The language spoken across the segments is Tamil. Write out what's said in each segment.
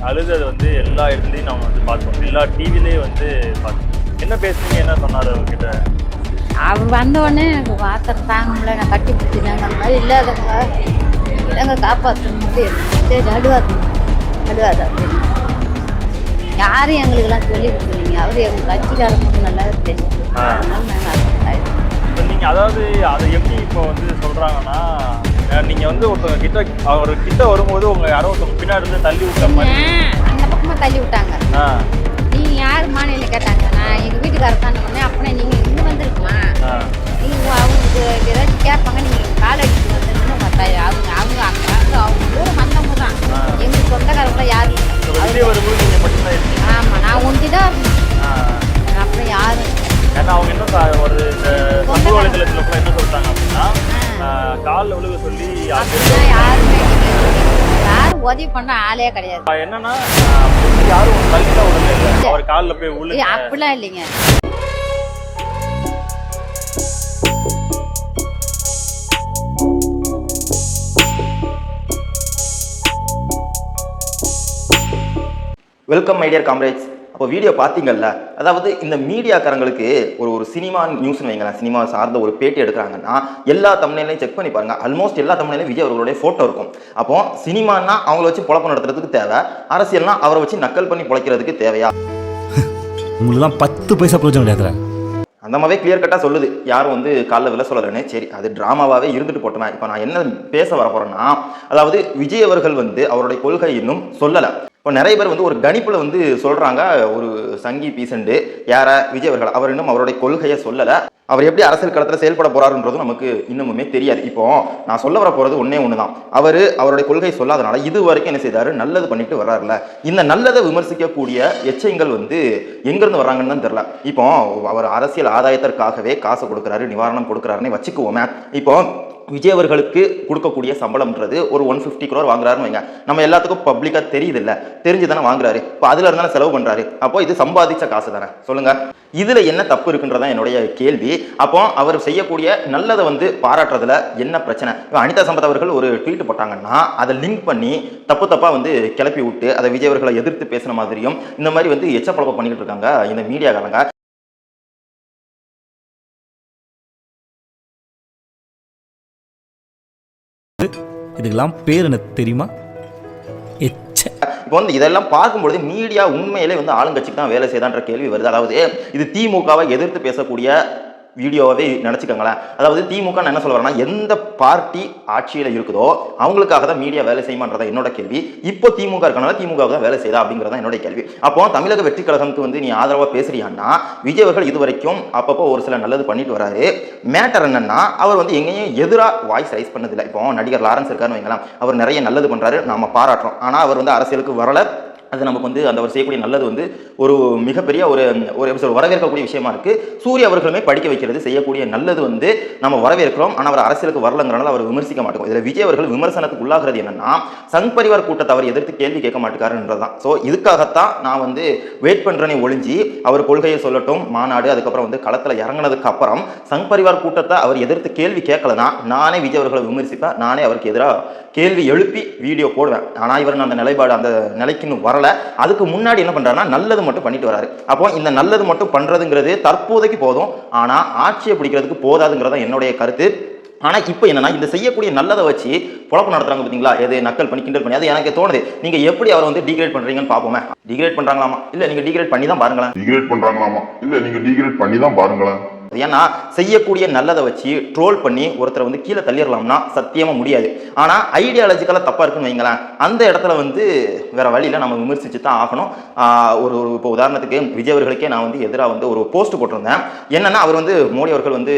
அழுதது வந்து எல்லா இடத்துலையும் நம்ம வந்து பார்த்தோம், எல்லா டிவிலேயே வந்து பார்த்தோம். என்ன பேசுறீங்க, என்ன சொன்னார் அவர்கிட்ட? அவர் வந்தோடனே எனக்கு வார்த்தை தாங்க முடியல, நான் கட்டி பிடிச்சினாங்க. அந்த மாதிரி இல்லாதவங்க இல்லைங்க காப்பாற்றணும், சரி அழுவாது அப்படின்னு யாரும் எங்களுக்கெல்லாம் சொல்லி கொடுத்துருங்க. அவர் எங்கள் கட்சிக்காரங்களுக்கு நல்லா தெரியும். இப்போ நீங்கள் அதாவது அதை எப்படி இப்போ வந்து சொல்கிறாங்கன்னா, நீங்கள் வந்து ஒருத்தவங்க கிட்ட அவர் கிட்ட வரும்போது உங்கள் யாரோ ஒருத்தவங்க பின்னாடி இருந்து தள்ளி விட்ட மாதிரி அந்த பக்கமாக தள்ளி விட்டாங்க. நீங்கள் யார் மாநில கேட்டாங்க, நான் எங்கள் வீட்டுக்காரர் தான் சொன்னேன். அப்படின்னா நீங்கள் இங்கே வந்துருக்குமா, நீங்கள் அவங்களுக்கு ஏதாச்சும் கேட்பாங்க, நீங்கள் கால் அடிச்சு வந்துருக்குன்னு பார்த்தாரு. அவங்க கூட வந்தவங்க தான், எங்களுக்கு சொந்தக்காரங்களாம் யாரும் இல்லை. வரும்போது நீங்கள் மட்டும்தான் இருக்கீங்க. ஆமாம், நான் ஒண்டி தான். அப்புறம் யாரும் ஏன்னா அவங்க என்ன ஒரு இந்த சமூக வலைதளத்தில் என்ன சொல்லிட்டாங்க அப்படின்னா, காலில் விழுக சொல்லி யாருமே யாரும் உதவி பண்ண ஆளே கிடையாது. என்னன்னா யாரும் தள்ளிதான் உடனே இல்லை, அவர் காலில் போய் விழு அப்படிலாம் இல்லைங்க. Welcome my dear comrades. அப்போ வீடியோ பார்த்தீங்கல்ல, அதாவது இந்த மீடியாக்காரங்களுக்கு ஒரு சினிமா நியூஸ்னு வைங்களேன், சினிமா சார்ந்த ஒரு பேட்டி எடுக்கிறாங்கன்னா எல்லா தமிழ்நிலையும் செக் பண்ணி பாருங்க, ஆல்மோஸ்ட் எல்லா தமிழ்நிலையும் விஜய் அவர்களுடைய ஃபோட்டோ இருக்கும். அப்போ சினிமானா அவங்கள வச்சு பொழப்பு நடத்துறதுக்கு தேவை, அரசியல்னா அவரை வச்சு நக்கல் பண்ணி பொழைக்கிறதுக்கு தேவையா? உங்களுக்குலாம் 10 பைசா பிரயோஜனம் கிடையாது. அந்த மாதிரி கிளியர் கட்டாக சொல்லுது, யாரும் வந்து காலில் விலை சொல்லலன்னு. சரி, அது ட்ராமாவாகவே இருந்துட்டு போட்டோம். இப்போ நான் என்ன பேச வர போகிறேன்னா, அதாவது விஜய் அவர்கள் வந்து அவருடைய கொள்கை இன்னும் சொல்லலை. இப்போ நிறைய பேர் வந்து ஒரு கணிப்பில் வந்து சொல்கிறாங்க, ஒரு சங்கி பீசண்டு யாரை விஜய் அவர்கள், அவர் இன்னும் அவருடைய கொள்கையை சொல்லலை. அவர் எப்படி அரசியல் களத்தில் செயல்பட போகிறாருன்றதும் நமக்கு இன்னமுமே தெரியாது. இப்போ நான் சொல்ல வர போகிறது ஒன்று தான், அவருடைய கொள்கை சொல்லாதனால இது வரைக்கும் என்ன செய்தார், நல்லது பண்ணிட்டு வர்றாருல. இந்த நல்லதை விமர்சிக்கக்கூடிய எச்சங்கள் வந்து எங்கேருந்து வர்றாங்கன்னு தான் தெரில. இப்போ அவர் அரசியல் ஆதாயத்திற்காகவே காசு கொடுக்குறாரு, நிவாரணம் கொடுக்குறாருன்னே வச்சுக்குவோமே. இப்போ விஜய் அவர்களுக்கு கொடுக்கக்கூடிய சம்பளம்ன்றது ஒரு 150 crore வாங்குறாருன்னு வைங்க, நம்ம எல்லாத்துக்கும் பப்ளிக்காக தெரியுது இல்லை, தெரிஞ்சு தானே வாங்குறாரு. இப்போ அதில் இருந்தாலும் செலவு பண்ணுறாரு. அப்போ இது சம்பாதிச்ச காசு தானே, சொல்லுங்க. இதில் என்ன தப்பு இருக்குன்றதான் என்னுடைய கேள்வி. அப்போ அவர் செய்யக்கூடிய நல்லதை வந்து பாராட்டுறதுல என்ன பிரச்சனை? இப்போ அனிதா சம்பத் அவர்கள் ஒரு ட்வீட் போட்டாங்கன்னா அதை லிங்க் பண்ணி தப்பாக வந்து கிளப்பி விட்டு அதை விஜய் அவர்களை எதிர்த்து பேசுன மாதிரியும் இந்த மாதிரி வந்து எச்சப்பழக்கம் பண்ணிக்கிட்டு இருக்காங்க இந்த மீடியாக்காரங்க. இதுக்கெல்லாம் பேர் என்ன தெரியுமா? இப்போ வந்து இதெல்லாம் பார்க்கும்பொழுது மீடியா உண்மையிலே வந்து ஆளுங்கட்சிக்கு தான் வேலை செய்தான்ற கேள்வி வருது. அதாவது இது திமுகவை எதிர்த்து பேசக்கூடிய வீடியோவே நினச்சிக்கோங்களேன். அதாவது திமுக என்ன சொல்ல வரேன்னா, எந்த பார்ட்டி ஆட்சியில் இருக்குதோ அவங்களுக்காக தான் மீடியா வேலை செய்யுமான்றதா என்னோட கேள்வி. இப்போ திமுக இருக்கனால திமுக தான் வேலை செய்தா அப்படிங்கிறதா என்னோட கேள்வி. அப்போ தமிழக வெற்றி கழகத்துக்கு வந்து நீ ஆதரவாக பேசுறியான்னா, விஜய் அவர்கள் இது வரைக்கும் அப்பப்போ ஒரு சில நல்லது பண்ணிட்டு வராரு. மேட்டர் என்னன்னா, அவர் வந்து எங்கேயும் எதிராக வாய்ஸ் ரைஸ் பண்ணதில்லை. இப்போ நடிகர் லாரன்ஸ் இருக்காருன்னு வைங்களேன், அவர் நிறைய நல்லது பண்ணுறாரு, நம்ம பாராட்டுறோம். ஆனால் அவர் வந்து அரசியலுக்கு வரலை. அது நமக்கு வந்து அந்த அவர் செய்யக்கூடிய நல்லது வந்து ஒரு மிகப்பெரிய ஒரு வரவேற்கக்கூடிய விஷயமா இருக்குது. சூரிய அவர்களுமே படிக்க வைக்கிறது செய்யக்கூடிய நல்லது வந்து நம்ம வரவேற்கிறோம். ஆனால் அவர் அரசியலுக்கு வரலங்கிறனால அவர் விமர்சிக்க மாட்டோம். இதில் விஜய் அவர்கள் விமர்சனத்துக்கு உள்ளாகிறது என்னன்னா, சங் பரிவார் கூட்டத்தை அவர் எதிர்த்து கேள்வி கேட்க மாட்டேங்காருன்றது தான். ஸோ இதுக்காகத்தான் நான் வந்து வெயிட் பண்ணுறேனே ஒழிஞ்சி அவர் கொள்கையை சொல்லட்டும், மாநாடு அதுக்கப்புறம் வந்து களத்தில் இறங்கினதுக்கு அப்புறம் சங் பரிவார் கூட்டத்தை அவர் எதிர்த்து கேள்வி கேட்கலன்னா நானே விஜய் அவர்களை விமர்சிப்பேன், நானே அவருக்கு எதிராக கேள்வி எழுப்பி வீடியோ போடுவேன். ஆனால் இவர் அந்த நிலைப்பாடு அந்த நிலைக்கு இன்னும் வரல. அதுக்கு முன்னாடி என்ன பண்றாருன்னா, நல்லது மட்டும் பண்ணிட்டு வராரு. அப்போ இந்த நல்லது மட்டும் பண்றதுங்கிறது தற்போதைக்கு போதும், ஆனா ஆட்சியை பிடிக்கிறதுக்கு போதாதுங்கிறத என்னுடைய கருத்து. ஆனால் இப்போ என்னன்னா, இந்த செய்யக்கூடிய நல்லதை வச்சு குழப்பம் நடத்துறாங்க பார்த்தீங்களா, எது நக்கல் பண்ணி கிண்டல் பண்ணி, அது எனக்கு தோணுது. நீங்க எப்படி அவரை வந்து டிகிரேட் பண்றீங்கன்னு பார்ப்போமே. டிகிரேட் பண்றாங்களாமா, இல்லை நீங்க டிகிரேட் பண்ணி தான் பாருங்களேன். ஏன்னா செய்யக்கூடிய நல்லதை வச்சு ட்ரோல் பண்ணி ஒருத்தரை வந்து கீழே தள்ளிடலாம்னா சத்தியமாக முடியாது. ஆனால் ஐடியாலஜிக்கலாக தப்பாக இருக்குன்னு வைங்களேன், அந்த இடத்துல வந்து வேற வழியில் நம்ம விமர்சித்து தான் ஆகணும். இப்போ உதாரணத்துக்கு விஜய் அவர்களுக்கே நான் வந்து எதிராக வந்து ஒரு போஸ்ட் போட்டிருந்தேன். என்னன்னா, அவர் வந்து மோடி அவர்கள் வந்து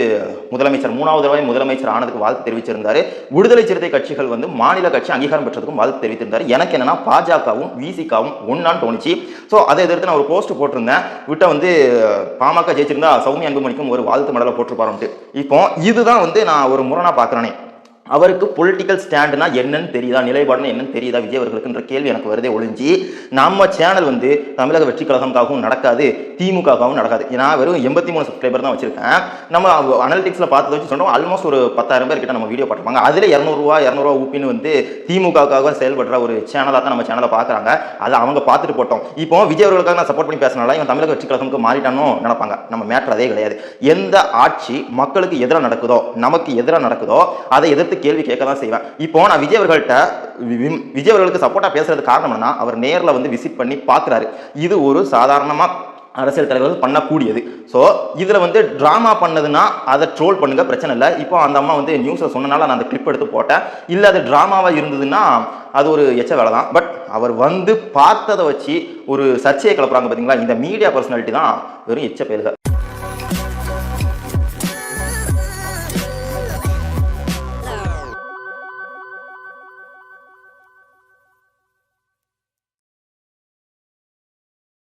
முதலமைச்சர் 3வது தடவை முதலமைச்சர் ஆனதுக்கு வாழ்த்து தெரிவிச்சிருந்தாரு. விடுதலை சிறுத்தை கட்சிகள் வந்து மாநில கட்சி அங்கீகாரம் பெற்றதுக்கும் வாழ்த்து தெரிவித்திருந்தாரு. எனக்கு என்னன்னா, பாஜகவும் விசிகாவும் ஒன்னான்னு தோணுச்சு. ஸோ அதை எதிர்த்து நான் ஒரு போஸ்ட் போட்டிருந்தேன். விட்ட வந்து பாமக ஜெயிச்சிருந்தா சௌமியா அன்புமணிக்கும் ஒரு வாழ்த்து மடலை போட்டிருப்பாருன்ட்டு. இப்போ இதுதான் வந்து நான் ஒரு முரணா பார்க்குறேனே. அவருக்கு பொலிட்டிக்கல் ஸ்டாண்டுனா என்னன்னு தெரியுதா, நிலைப்பாடுனா என்னன்னு தெரியுதா விஜய் அவர்களுக்குன்ற கேள்வி எனக்கு வருதே ஒழிஞ்சி, நம்ம சேனல் வந்து தமிழக வெற்றி கழகம்காகவும் நடக்காது, திமுகவும் நடக்காது. ஏன்னா வெறும் 83 சப்ஸ்கிரைபர் தான் வச்சிருக்கேன். நம்ம அனலிட்டிக்ஸ்ல பார்த்ததை வச்சு சொன்னோம், ஆல்மோஸ்ட் ஒரு 10,000 பேர் கிட்ட நம்ம வீடியோ பார்த்துருப்பாங்க. அதில் 200 ஊப்பின்னு வந்து திமுகவுக்காக செயல்படுற ஒரு சேனலாக தான் நம்ம சேனலை பார்க்குறாங்க. அதை அவங்க பார்த்துட்டு போட்டோம். இப்போ விஜய் அவர்களுக்காக நான் சப்போர்ட் பண்ணி பேசினால இவன் தமிழக வெற்றி கழகமுக்கு மாறிட்டானோ நினைப்பாங்க. நம்ம மேட்டர் அதே கிடையாது. எந்த ஆட்சி மக்களுக்கு எதிராக நடக்குதோ, நமக்கு எதிராக நடக்குதோ, அதை எதிர்த்து கேள்வி கேட்க தான் செய்வேன். இப்போ நான் விஜய் அவர்களுக்கு சப்போர்ட்டா பேசுறது காரணம் என்னன்னா, அவர் நேரில் வந்து விசிட் பண்ணி பார்க்குறாரு. இது ஒரு சாதாரணமா அரசியல் தலைவர்கள் பண்ணக்கூடியது. ஸோ இதில் வந்து ட்ராமா பண்ணதுன்னா அதை ட்ரோல் பண்ணுங்க, பிரச்சனை இல்லை. இப்போ அந்த அம்மா வந்து நியூஸில் சொன்னனால நான் அந்த கிளிப் எடுத்து போட்டேன். இல்லை அது ட்ராமாவாக இருந்ததுன்னா அது ஒரு எச்ச வேலை தான். பட் அவர் வந்து பார்த்ததை வச்சு ஒரு சர்ச்சையை கிளப்புறாங்க பார்த்தீங்களா, இந்த மீடியா பர்சனாலிட்டி தான் வெறும் எச்ச பேருக.